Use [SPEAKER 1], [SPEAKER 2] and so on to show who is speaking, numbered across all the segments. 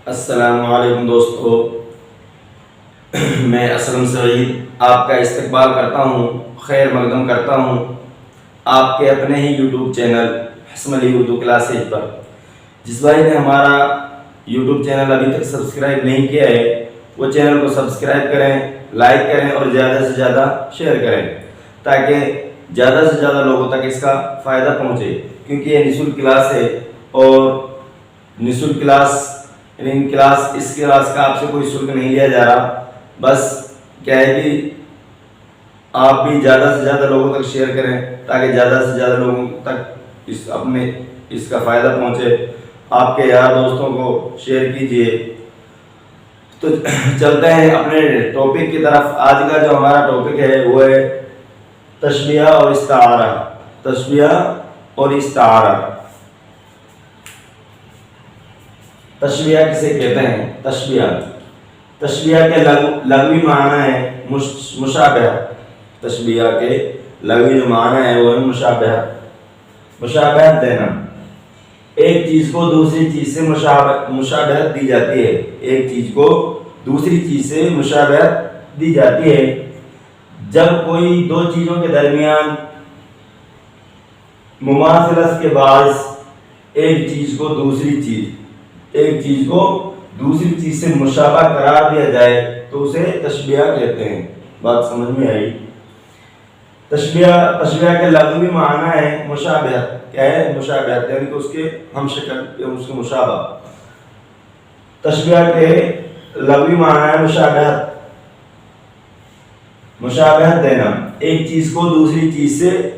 [SPEAKER 1] السلام علیکم دوستو، میں اسلم سعید آپ کا استقبال کرتا ہوں، خیر مقدم کرتا ہوں آپ کے اپنے ہی یوٹیوب چینل حسم علی اردو کلاسز پر۔ جس بھائی نے ہمارا یوٹیوب چینل ابھی تک سبسکرائب نہیں کیا ہے وہ چینل کو سبسکرائب کریں، لائک کریں اور زیادہ سے زیادہ شیئر کریں تاکہ زیادہ سے زیادہ لوگوں تک اس کا فائدہ پہنچے، کیونکہ یہ نشلک کلاس ہے اور نشلک کلاس اس کلاس کا آپ سے کوئی شلک نہیں لیا جا رہا، بس کیا ہے کہ آپ بھی زیادہ سے زیادہ لوگوں تک شیئر کریں تاکہ زیادہ سے زیادہ لوگوں تک اس کا فائدہ پہنچے۔ آپ کے یار دوستوں کو شیئر کیجئے۔ تو چلتے ہیں اپنے ٹاپک کی طرف۔ آج کا جو ہمارا ٹاپک ہے وہ ہے تشبیہ اور استعارہ۔ تشبیہ اور استعارہ۔ تشبیہ کسے کہتے ہیں؟ تشبیہ کے لغوی معنی ہے مشابہہ۔ تشبیہ کے لغوی جو معنی ہے وہ ہے مشابہت دینا۔ ایک چیز کو دوسری چیز سے مشابہت دی جاتی ہے۔ ایک چیز کو دوسری چیز سے مشابہت دی جاتی ہے جب کوئی دو چیزوں کے درمیان مماثلت کے باعث ایک چیز کو دوسری چیز سے مشابہ قرار دیا جائے تو اسے تشبیہ کہتے ہیں۔ بات سمجھ میں آئی؟ تشبیہ کے لغوی معنی ہے مشابہت۔ کیا ہے؟ مشابہت، یعنی کہ اس کے ہم شکل یا اس کے مشابہ۔ تشبیہ کے لغوی معنی ہے مشابہت دینا۔ ایک چیز کو دوسری چیز سے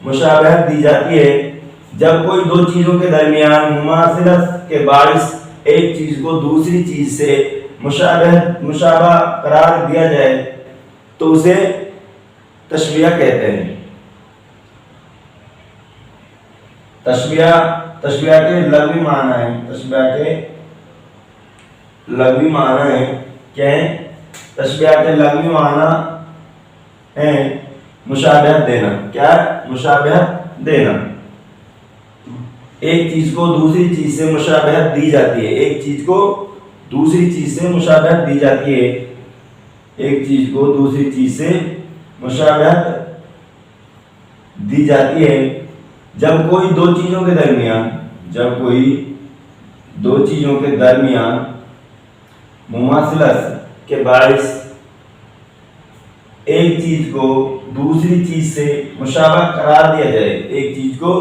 [SPEAKER 1] مشابہت دی جاتی ہے جب کوئی دو چیزوں کے درمیان مماثلت کے باعث ایک چیز کو دوسری چیز سے مشابہ قرار دیا جائے تو اسے تشبیہ کہتے ہیں۔ تشبیہ کے لغوی معنی ہے۔ تشبیہ کے لغوی معنی ہے کیا ہے؟ تشبیہ کے لغوی معنی ہے مشابہت دینا۔ کیا؟ مشابہت دینا۔ ایک چیز کو دوسری چیز سے مشابہت دی جاتی ہے۔ ایک چیز کو دوسری چیز سے مشابہت دی جاتی ہے۔ ایک چیز کو دوسری چیز سے مشابہت دی جاتی ہے جب کوئی دو چیزوں کے درمیان مماثلت کے باعث ایک چیز کو دوسری چیز سے مشابہ قرار دیا جائے۔ ایک چیز کو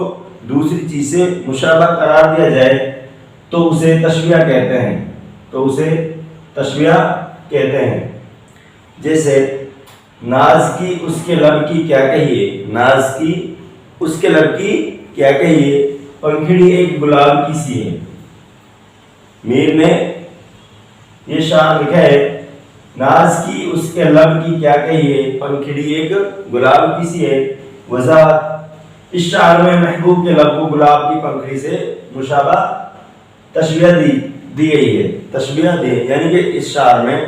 [SPEAKER 1] دوسری چیز سے مشابہ قرار دیا جائے تو اسے تشبیہ کہتے ہیں۔ جیسے ناز کی اس کے لب کی کیا کہیے؟ ناز کی اس کے لب کی کیا کہیے؟ پنکھڑی ایک گلاب کی سی ہے۔ میر نے یہ شعر لکھا ہے، ناز کی اس کے لب کی کیا کہیے؟ پنکھڑی ایک گلاب کی سی ہے۔ وضاحت: اس شعر میں محبوب کے لب کو گلاب کی پنکھڑی سے مشابہ تشبیہ دی گئی ہے۔ تشبیہ دی، یعنی کہ اس شعر میں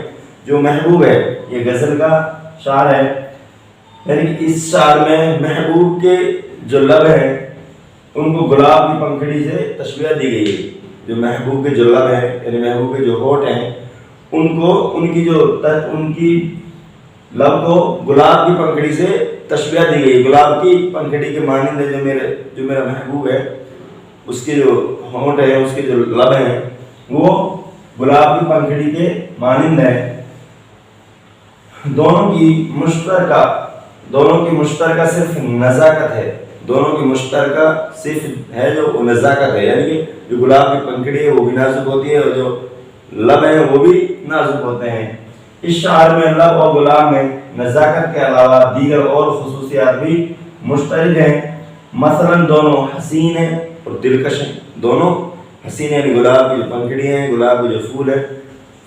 [SPEAKER 1] جو محبوب ہے، یہ غزل کا شعر ہے، یعنی کہ اس شعر میں محبوب کے جو لب ہیں ان کو گلاب کی پنکھڑی سے تشبیہ دی گئی ہے۔ جو محبوب کے جو لب ہیں، یعنی محبوب کے جو ہونٹ ہیں، ان کی لب کو گلاب کی پنکھڑی سے تشبیہ دی گئی۔ گلاب کی پنکھڑی کے مانند جو میرا محبوب ہے، اس کے جو ہونٹ ہیں، اس کے جو لب ہیں، وہ گلاب کی پنکھڑی کے مانند ہیں۔ دونوں کی مشترکہ صرف نزاکت ہے۔ دونوں کی مشترکہ صرف ہے جو نزاکت ہے، یعنی کہ جو گلاب کی پنکھڑی ہے وہ بھی نازک ہوتی ہے اور جو لب ہیں وہ بھی نازک ہوتے ہیں۔ اس شعر میں لب اور گلاب میں نزاکت کے علاوہ دیگر اور خصوصیات بھی مشترک ہیں۔ مثلا دونوں حسین ہیں اور دلکش ہیں۔ دونوں حسین یعنی گلاب کی جو پنکھڑیاں ہیں، گلاب کے جو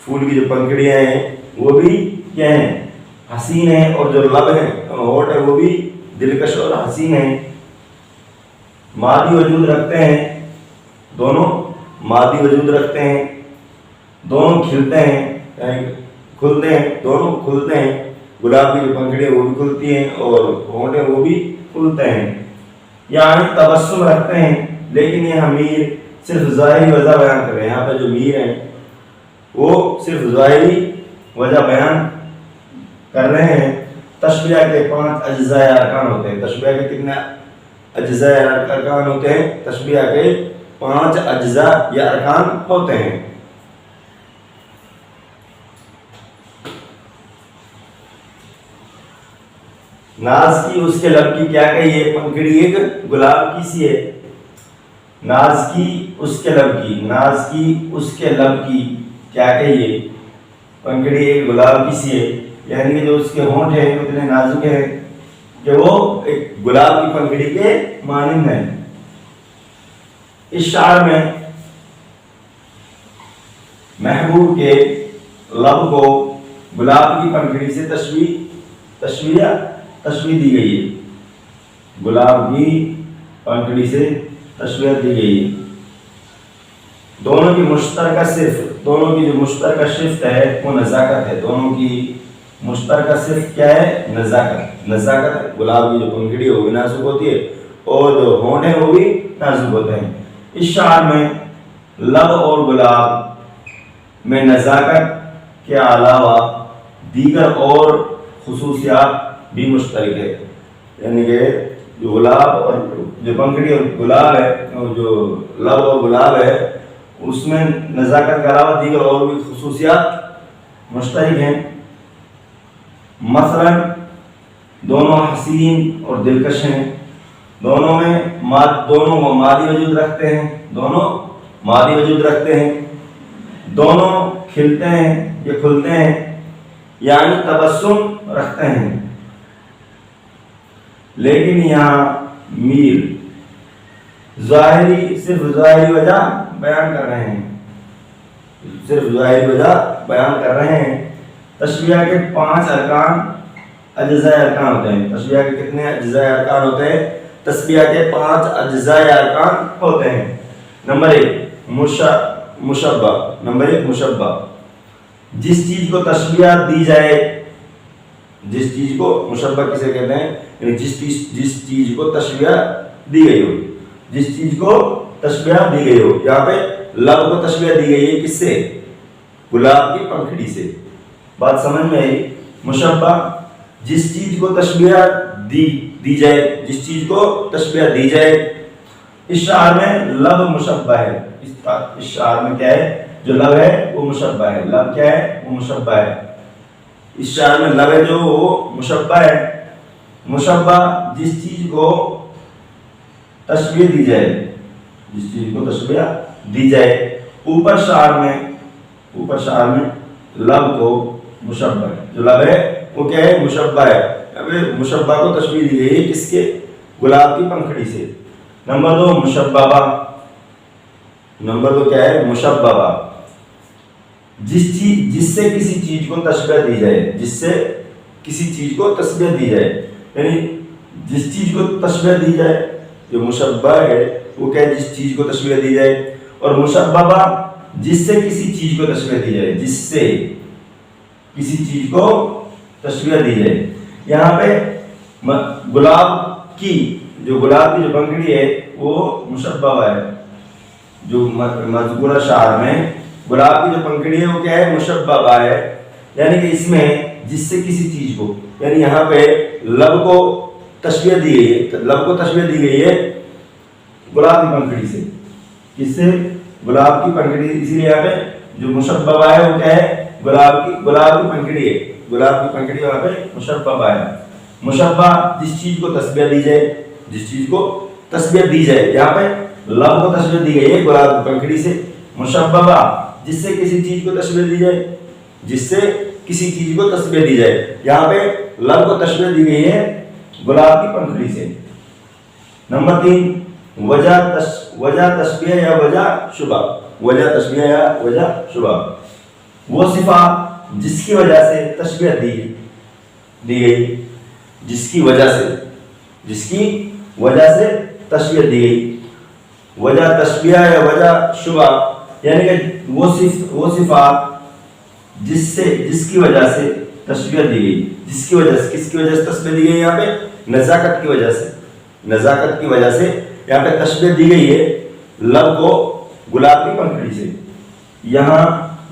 [SPEAKER 1] پھول کی جو پنکھڑیاں ہیں وہ بھی کیا ہیں؟ حسین ہیں، اور جو لب ہیں، ہونٹ ہے، وہ بھی دلکش اور حسین ہیں۔ مادی وجود رکھتے ہیں، دونوں مادی وجود رکھتے ہیں۔ دونوں کھلتے ہیں، دونوں کھلتے ہیں۔ گلاب کی جو پنکھڑی ہے وہ بھی کھلتی ہیں اور ہونٹ ہے وہ بھی کھلتے ہیں۔ یعنی تبسم رکھتے ہیں، لیکن یہ میر صرف ظاہری وجہ بیان کر رہے ہیں۔ یہاں پہ جو میر ہیں وہ صرف ظاہری وجہ بیان کر رہے ہیں۔ تشبیہ کے 5 اجزاء ارکان ہوتے ہیں۔ تشبیہ کے کتنے اجزاء ارکان ہوتے ہیں؟ تشبیہ کے 5 اجزاء یا ارکان ہوتے ہیں۔ ناز کی اس کے لب کی کیا کہیے؟ پنکھڑی ایک گلاب کی سی ہے۔ ناز کی اس کے لب کی، ناز کی اس کے لب کی کیا کہیے؟ پنکھڑی ایک گلاب کی سی ہے، یعنی کہ جو اس کے ہونٹ ہیں اتنے نازک ہیں کہ وہ ایک گلاب کی پنکھڑی کے مانند ہیں۔ اس شعر میں محبوب کے لب کو گلاب کی پنکھڑی سے تشبیہ دی گئی ہے۔ گلاب کی پنکھڑی سے تشبیہ دی گئی ہے۔ دونوں کی جو مشترکہ صفت ہے وہ نزاکت ہے۔ دونوں کی مشترکہ صفت کیا ہے؟ نزاکت۔ گلاب کی جو پنکھڑی ہے وہ بھی نازک ہوتی ہے اور جو ہونٹ ہیں وہ بھی نازک ہوتے ہیں۔ اس شعر میں لب اور گلاب میں نزاکت کے علاوہ دیگر اور خصوصیات بھی مشترک ہے، یعنی کہ جو گلاب اور جو پنکھڑی اور گلاب ہے، جو لب اور گلاب ہے، اس میں نزاکت کے علاوہ دیگر اور بھی خصوصیات مشترک ہیں۔ مثلا دونوں حسین اور دلکش ہیں، دونوں مادی وجود رکھتے ہیں، دونوں کھلتے ہیں یا کھلتے ہیں، یعنی تبسم رکھتے ہیں۔ لیکن یہاں میر صرف ظاہری وجہ بیان کر رہے ہیں۔ تشبیہ کے 5 اجزاء ارکان ہوتے ہیں۔ تشبیہ کے کتنے اجزاء ارکان ہوتے ہیں؟ تشبیہ کے 5 اجزاء ارکان ہوتے ہیں۔ نمبر 1 مشبہ، جس چیز کو تشبیہ دی جائے، جس چیز کو مشبہ کسے کہتے ہیں؟ یعنی جس چیز کو تشبیہ دی گئی ہو۔ یہاں پہ لب کو تشبیہ دی گئی ہے کس سے؟ گلاب کی پنکھڑی سے۔ بات سمجھ میں آئی؟ مشبہ جس چیز کو تشبیہ دی جائے، اس شعر میں لب مشبہ ہے۔ اس شعر میں کیا ہے؟ جو لب ہے وہ مشبہ ہے۔ لب کیا ہے؟ وہ مشبہ ہے۔ اس شعر میں لب ہے جو وہ مشبہ ہے۔ مشبہ جس چیز کو تشبیہ دی جائے، اوپر شعر میں لب کو مشبہ ہے، جو لب ہے وہ کیا ہے؟ مشبہ ہے۔ اب مشبہ کو تشبیہ دی گئی ہے کس کے؟ گلاب کی پنکھڑی سے۔ نمبر 2 کیا ہے؟ مشببہ، جس سے کسی چیز کو تشبیہ دی جائے، یعنی جس چیز کو تشبیہ دی جائے، جو مشبہ ہے وہ کیا ہے؟ جس چیز کو تشبیہ دی جائے۔ اور مشببہ جس سے کسی چیز کو تشبیہ دی جائے، یہاں پہ گلاب کی جو پنکھڑی ہے وہ مشبہ ہے۔ جو مذکورہ شعر میں گلاب کی جو پنکھڑی ہے وہ کیا ہے؟ مشبہ ہے، یعنی کہ اس میں جس سے کسی چیز کو، یعنی یہاں پہ لب کو تشبیہ دی گئی ہے گلاب کی پنکھڑی سے۔ کس سے؟ گلاب کی پنکھڑی۔ اسی لیے یہاں پہ جو مشبہ ہے وہ کیا ہے؟ گلاب کی پنکھڑی ہے۔ گلاب کی پنکھڑی یہاں پہ مشبہ ہے۔ مشبہ جس چیز کو تشبیہ دی جائے، یہاں پہ لب کو تشبیہ دی گئی ہے گلاب کی پنکھڑی سے۔ مشبہ جس سے کسی چیز کو تشبیہ دی جائے، یہاں پہ لب کو تشبیہ دی گئی ہے گلاب کی پنکھڑی سے۔ نمبر 3 وجہ تشبیہ یا وجہ شبہ، وہ صفہ جس کی وجہ سے تشبیہ دی گئی، جس کی وجہ سے تشبیہ دی گئی۔ وجہ تشبیہ یا وجہ شبہ، یعنی کہ وہ صفہ جس کی وجہ سے تشبیہ دی گئی، کس کی وجہ سے تشبیہ دی گئی؟ یہاں پہ نزاکت کی وجہ سے یہاں پہ تشبیہ دی گئی ہے لب کو گلاب کی پنکھڑی سے۔ یہاں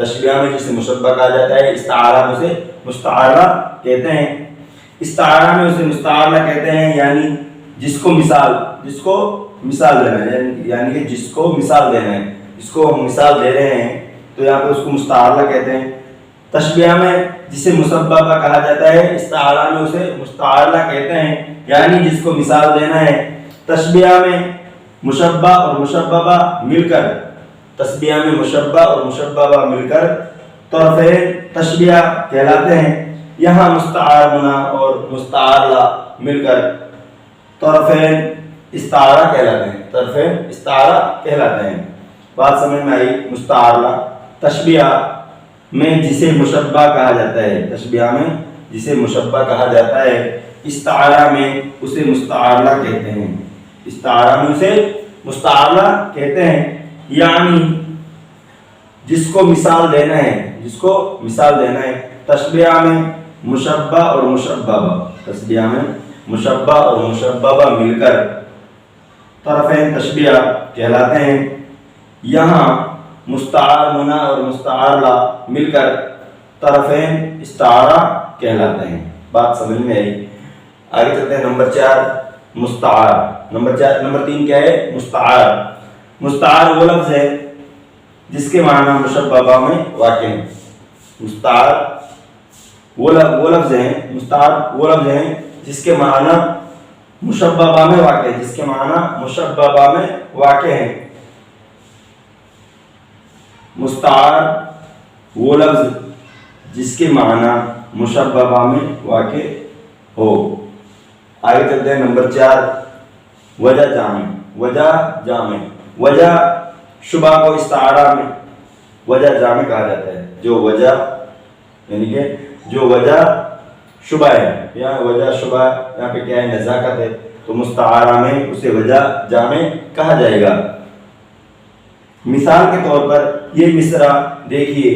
[SPEAKER 1] تشبیہ میں جسے مشبہ کہا جاتا ہے، استعارہ میں اسے مستعارہ کہتے ہیں۔ استعارہ میں اسے مستعارہ کہتے ہیں، یعنی جس کو مثال دینا ہے، یعنی کہ جس کو مثال دینا ہے، جس کو ہم مثال دے رہے ہیں تو یہاں پہ اس کو مستعارہ کہتے ہیں۔ تشبیہ میں جسے مشبہ کہا جاتا ہے، استعارہ میں اسے مستعارہ کہتے ہیں، یعنی جس کو مثال دینا ہے۔ تشبیہ میں مشبہ اور مشبہ مل کر طرفین تشبیہ کہلاتے ہیں۔ یہاں مستعار منا اور مستعارہ مل کر طرفین استعارہ کہلاتے ہیں۔ بات سمجھ میں آئی؟ مستعارہ تشبیہ میں جسے مشبہ کہا جاتا ہے، استعارہ میں اسے مستعارہ کہتے ہیں، یعنی جس کو مثال دینا ہے۔ تشبیہ میں مشبہ اور مشبہ مل کر طرفین تشبیہ کہلاتے ہیں۔ یہاں مستعار منا اور مستعارہ مل کر طرفین استعارہ کہلاتے ہیں۔ بات سمجھ میں آئی؟ آگے چلتے ہیں نمبر 4 مستعار۔ نمبر 3 کیا ہے؟ مستعار وہ لفظ ہے جس کے معنی مشبہ میں واقع ہیں۔ مستعار وہ لفظ ہیں جس کے معنی مشبہ میں واقع ہیں۔ مستعار وہ لفظ جس کے معنی مشبہ میں واقع ہو۔ آگے چلتے ہیں نمبر 4 وجہ جامع۔ وجہ شبہ کو استعارہ میں وجہ جامع کہا جاتا ہے۔ جو وجہ شبہ ہے یا وجہ شبہ یہاں پہ کیا ہے؟ نزاکت ہے، تو مستعارہ میں اسے وجہ جامع کہا جائے گا۔ مثال کے طور پر یہ مصرع دیکھیے،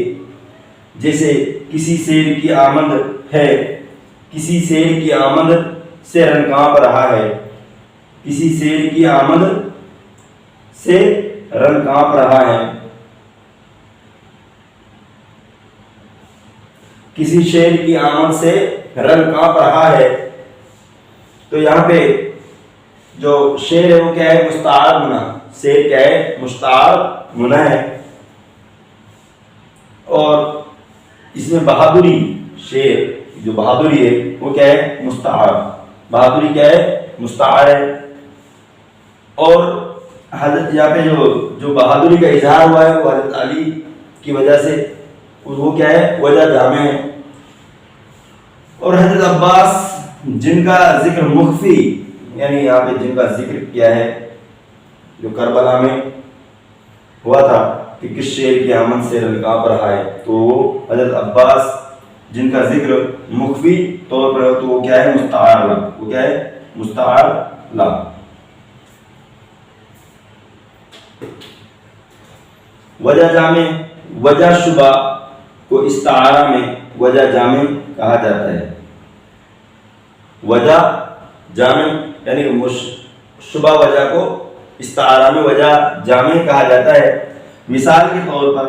[SPEAKER 1] جیسے کسی شیر کی آمد ہے، کسی شیر کی آمد سے رن کانپ رہا ہے، کسی شیر کی آمد سے رن کانپ رہا ہے، کسی شیر کی آمد سے رن کانپ رہا ہے۔ تو یہاں پہ جو شیر ہے وہ کیا ہے؟ مستعار منا۔ شیر کیا ہے؟ مستعار منا ہے، اور اس میں بہادری، شیر جو بہادری ہے وہ کیا ہے؟ مستعار۔ بہادری کیا ہے؟ مستعار ہے۔ اور حضرت یہاں پہ جو بہادری کا اظہار ہوا ہے وہ حضرت علی کی وجہ سے، وہ کیا ہے؟ وجہ جامع ہے۔ اور حضرت عباس جن کا ذکر مخفی، یعنی یہاں پہ جن کا ذکر کیا ہے جو کربلا میں ہوا تھا کہ کس شیر کی آمد سے رن کانپ رہا ہے، تو وہ حضرت عباس جن کا ذکر مخفی طور پر ہو تو وہ کیا ہے؟ مستعار لا۔ وہ کیا ہے؟ مستعار لا۔ وجہ جامع، وجہ شبہ کو استعارہ میں وجہ جامع کہا جاتا ہے۔ وجہ جامع یعنی شبہ وجہ کو استعارہ میں وجہ جامع کہا جاتا ہے۔ مثال کے طور پر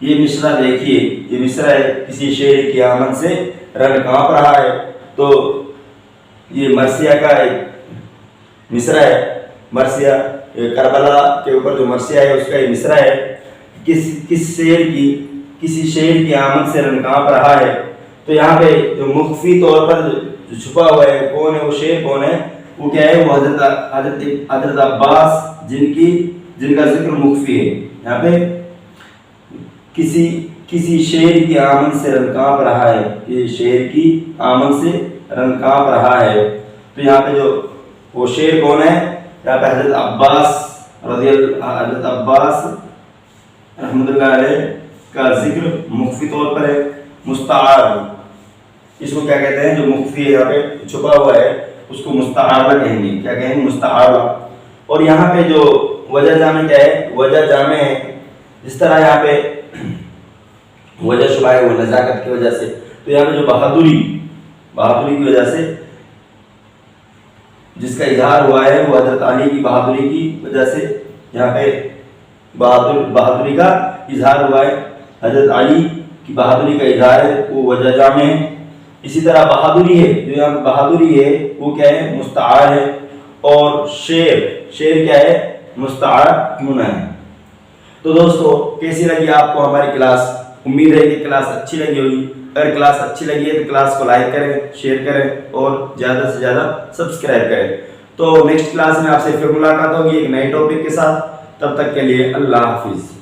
[SPEAKER 1] یہ مصرع دیکھیے، یہ مصرع ہے، کسی شیر کی آمد سے رن کانپ رہا ہے، تو یہ مرثیہ کا ایک مصرع ہے۔ مرثیہ کربلا کے اوپر جو مرثیہ ہے اس کا یہ مصرع ہے۔ کسی شیر کی آمد سے رن کانپ رہا ہے، تو یہاں پہ جو مخفی طور پر جو چھپا ہوا ہے کون ہے؟ وہ شیر کون ہے؟ وہ کیا ہے؟ وہ حضرت عباس جن کا ذکر مخفی ہے۔ یہاں پہ کسی شیر کی آمد سے رن کانپ رہا ہے، یہ شیر کی آمد سے رن کانپ رہا ہے، تو یہاں پہ جو وہ شیر کون ہے؟ یہاں پہ حضرت عباس رحمۃ اللہ علیہ کا ذکر مخفی طور پر ہے، مستعار۔ اس کو کیا کہتے ہیں؟ جو مخفی ہے یہاں پہ چھپا ہوا ہے اس کو مستعار کہیں گے۔ کیا کہیں گے؟ مستعار۔ اور یہاں پہ جو وجہ جامع کیا ہے؟ وجہ جامع ہے۔ جس طرح یہاں پہ وجہ شبہ ہے وہ نزاکت کی وجہ سے، تو یہاں پہ جو بہادری کی وجہ سے جس کا اظہار ہوا ہے وہ حضرت علی کی بہادری کی وجہ سے یہاں پہ بہادری کا اظہار ہوا ہے۔ حضرت علی کی بہادری کا اظہار ہے وہ وجہ جامع ہے۔ اسی طرح بہادری ہے، جو یہاں بہادری ہے وہ کیا ہے؟ مستعار ہے، اور شعر کیا ہے؟ مستعار منع ہے۔ تو دوستو کیسی لگی آپ کو ہماری کلاس؟ امید ہے کہ کلاس اچھی لگی ہوگی۔ اگر کلاس اچھی لگی ہے تو کلاس کو لائک کریں، شیئر کریں اور زیادہ سے زیادہ سبسکرائب کریں۔ تو نیکسٹ کلاس میں آپ سے پھر ملاقات ہوگی ایک نئے ٹاپک کے ساتھ، تب تک کے لیے اللہ حافظ۔